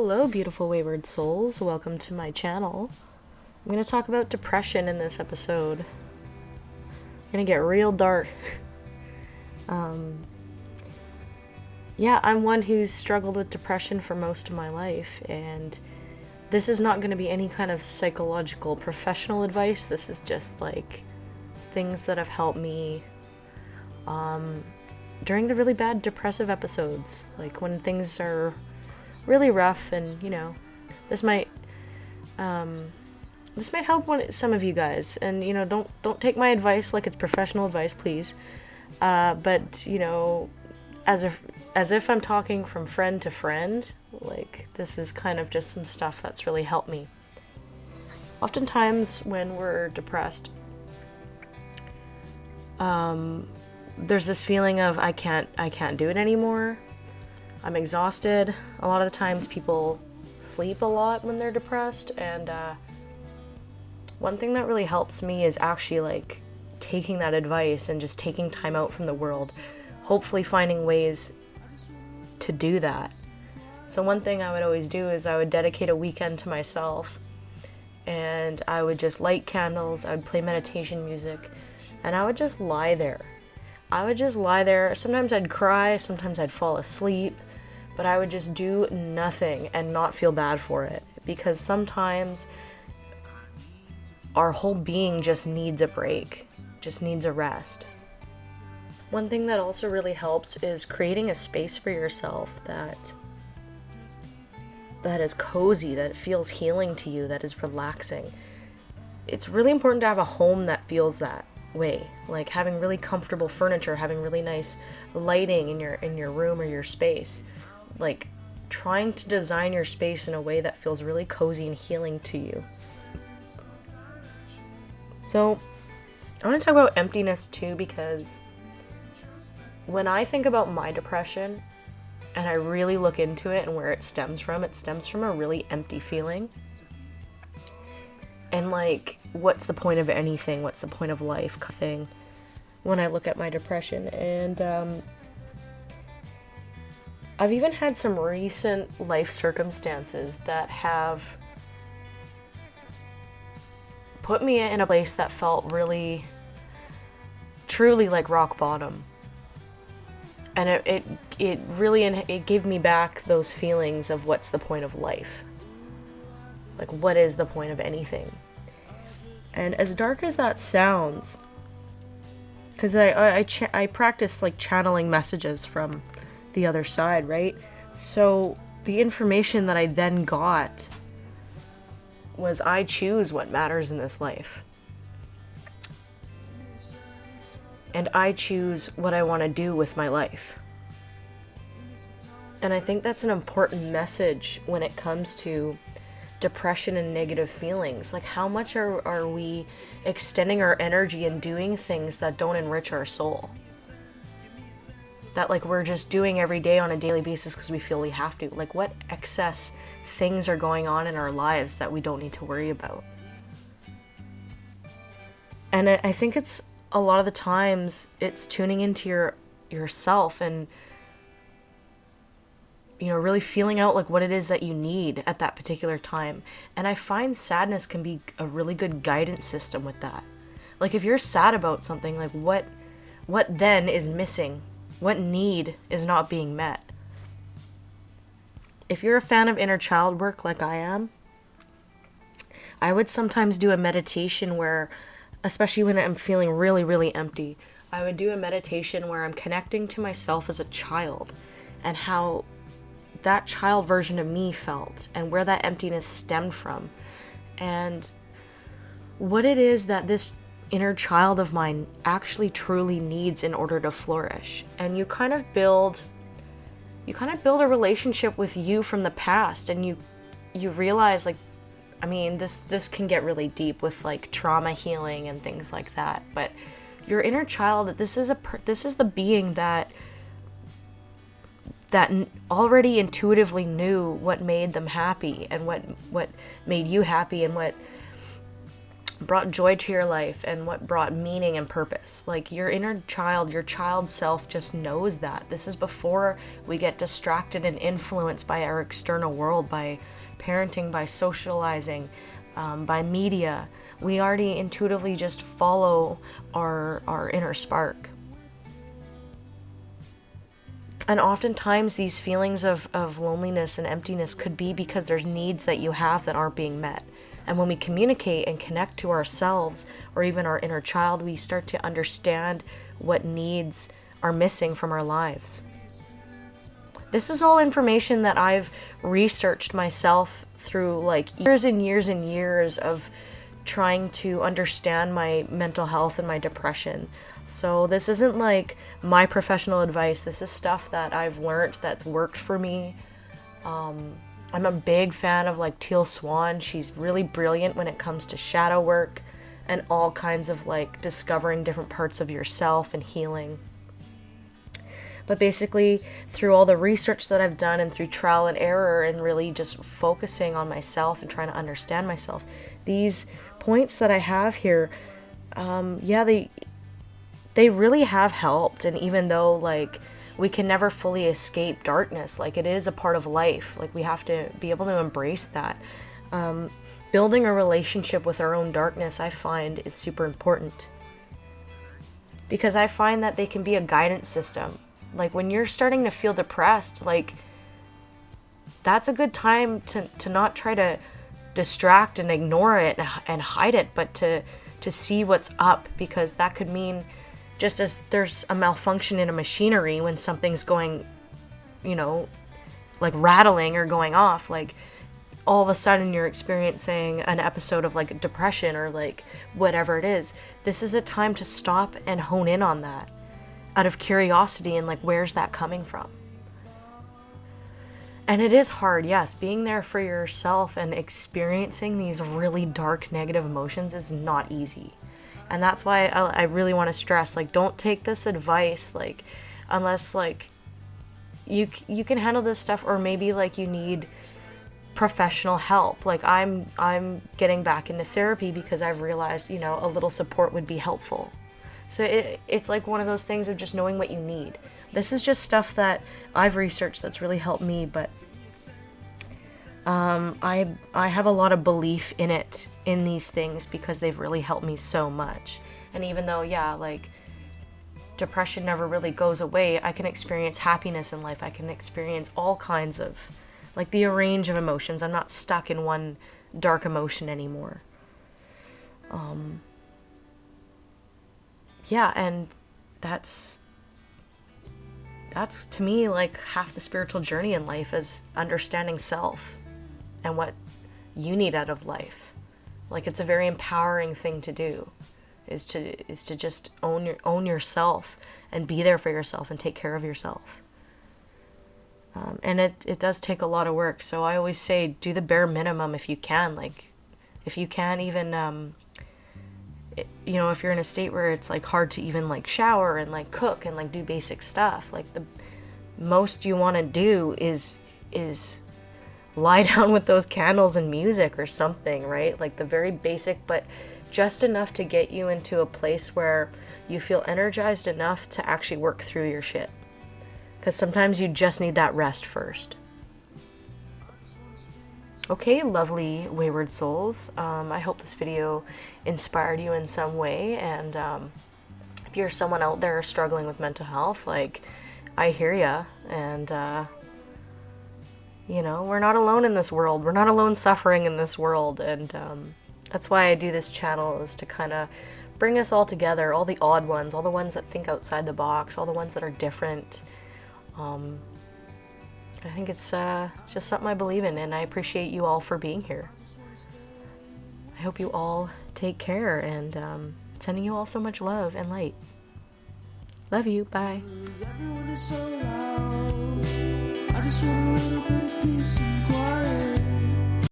Hello, beautiful wayward souls. Welcome to my channel. I'm going to talk about depression in this episode. I'm going to get real dark. Yeah, I'm one who's struggled with depression for most of my life, and this is not going to be any kind of psychological professional advice. This is just like things that have helped me during the really bad depressive episodes, like when things are really rough, and this might help some of you guys, and don't take my advice like it's professional advice, please, but as if I'm talking from friend to friend, like this is kind of just some stuff that's really helped me. Oftentimes when we're depressed, there's this feeling of I can't do it anymore. I'm exhausted. A lot of the times people sleep a lot when they're depressed, and one thing that really helps me is actually like taking that advice and just taking time out from the world, hopefully finding ways to do that. So one thing I would always do is I would dedicate a weekend to myself, and I would just light candles, I would play meditation music, and I would just lie there. Sometimes I'd cry, sometimes I'd fall asleep, but I would just do nothing and not feel bad for it, because sometimes our whole being just needs a break, just needs a rest. One thing that also really helps is creating a space for yourself that is cozy, that feels healing to you, that is relaxing. It's really important to have a home that feels that way, like having really comfortable furniture, having really nice lighting in your room or your space, like trying to design your space in a way that feels really cozy and healing to you. So I want to talk about emptiness too, because when I think about my depression and I really look into it and where it stems from a really empty feeling. And like, what's the point of anything? What's the point of life thing when I look at my depression? And I've even had some recent life circumstances that have put me in a place that felt really, truly like rock bottom. And it really gave me back those feelings of what's the point of life? Like, what is the point of anything? And as dark as that sounds, because I practice like channeling messages from the other side, right? So the information that I then got was I choose what matters in this life. And I choose what I want to do with my life. And I think that's an important message when it comes to depression and negative feelings. Like, how much are we extending our energy and doing things that don't enrich our soul? That like we're just doing every day on a daily basis because we feel we have to. Like, what excess things are going on in our lives that we don't need to worry about? And I think it's a lot of the times it's tuning into yourself and really feeling out like what it is that you need at that particular time. And I find sadness can be a really good guidance system with that. Like, if you're sad about something, like what then is missing? What need is not being met? If you're a fan of inner child work like I am, I would sometimes do a meditation where, especially when I'm feeling really, really empty, I would do a meditation where I'm connecting to myself as a child and how that child version of me felt and where that emptiness stemmed from and what it is that this inner child of mine actually truly needs in order to flourish. And you kind of build a relationship with you from the past, and you realize, like, I mean, this can get really deep with like trauma healing and things like that, but your inner child, this is the being that already intuitively knew what made them happy and what made you happy and brought joy to your life and what brought meaning and purpose. Like your inner child, your child self just knows that. This is before we get distracted and influenced by our external world, by parenting, by socializing, by media. We already intuitively just follow our inner spark. And oftentimes these feelings of loneliness and emptiness could be because there's needs that you have that aren't being met. And when we communicate and connect to ourselves or even our inner child, we start to understand what needs are missing from our lives. This is all information that I've researched myself through like years and years and years of trying to understand my mental health and my depression. So this isn't like my professional advice. This is stuff that I've learned that's worked for me. I'm a big fan of like Teal Swan. She's really brilliant when it comes to shadow work and all kinds of like discovering different parts of yourself and healing. But basically, through all the research that I've done and through trial and error and really just focusing on myself and trying to understand myself, these points that I have here, they really have helped. And even though like we can never fully escape darkness, like it is a part of life, like we have to be able to embrace that. Building a relationship with our own darkness, I find, is super important, because I find that they can be a guidance system. Like when you're starting to feel depressed, like that's a good time to not try to distract and ignore it and hide it, but to see what's up, because that could mean, just as there's a malfunction in a machinery when something's going, like rattling or going off, like all of a sudden you're experiencing an episode of like depression or like whatever it is. This is a time to stop and hone in on that out of curiosity and like, where's that coming from? And it is hard, yes. Being there for yourself and experiencing these really dark, negative emotions is not easy. And that's why I really want to stress, like, don't take this advice, like, unless, like, you can handle this stuff, or maybe, like, you need professional help. Like, I'm getting back into therapy because I've realized, a little support would be helpful. So it's like one of those things of just knowing what you need. This is just stuff that I've researched that's really helped me, but I have a lot of belief in these things because they've really helped me so much. And even though, like, depression never really goes away, I can experience happiness in life. I can experience all kinds of, like, the range of emotions. I'm not stuck in one dark emotion anymore. And that's to me like half the spiritual journey in life, is understanding self and what you need out of life. Like, it's a very empowering thing to do, is to just own yourself and be there for yourself and take care of yourself. And it does take a lot of work. So I always say, do the bare minimum if you can. Like, if you can't even, if you're in a state where it's like hard to even like shower and like cook and like do basic stuff, like the most you want to do is lie down with those candles and music or something, right? Like the very basic, but just enough to get you into a place where you feel energized enough to actually work through your shit. Because sometimes you just need that rest first. Okay, lovely wayward souls. I hope this video inspired you in some way. And if you're someone out there struggling with mental health, like, I hear ya. And, we're not alone in this world. We're not alone suffering in this world. And that's why I do this channel, is to kind of bring us all together, all the odd ones, all the ones that think outside the box, all the ones that are different. I think it's just something I believe in, and I appreciate you all for being here. I hope you all take care, and sending you all so much love and light. Love you. Bye. I just want a little bit of peace and quiet.